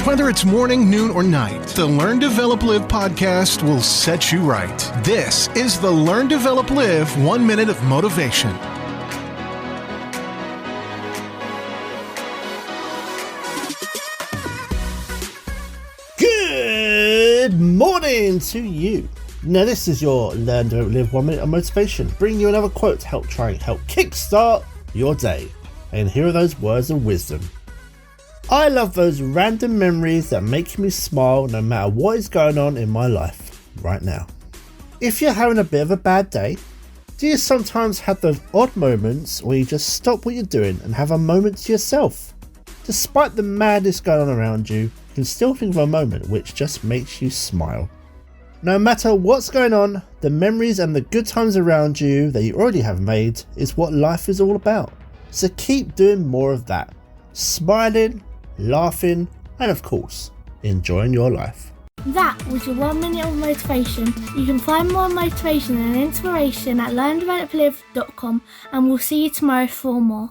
Whether it's morning, noon, or night, the Learn, Develop, Live podcast will set you right. This is the Learn, Develop, Live 1 Minute of Motivation. Good morning to you. Now this is your Learn, Develop, Live 1 Minute of Motivation, bringing you another quote to help kickstart your day. And here are those words of wisdom. I love those random memories that make me smile no matter what is going on in my life right now. If you're having a bit of a bad day, do you sometimes have those odd moments where you just stop what you're doing and have a moment to yourself? Despite the madness going on around you, you can still think of a moment which just makes you smile. No matter what's going on, the memories and the good times around you that you already have made is what life is all about. So keep doing more of that. Smiling, laughing, and of course, enjoying your life. That was your 1 minute of motivation. You can find more motivation and inspiration at learndeveloplive.com, and we'll see you tomorrow for more.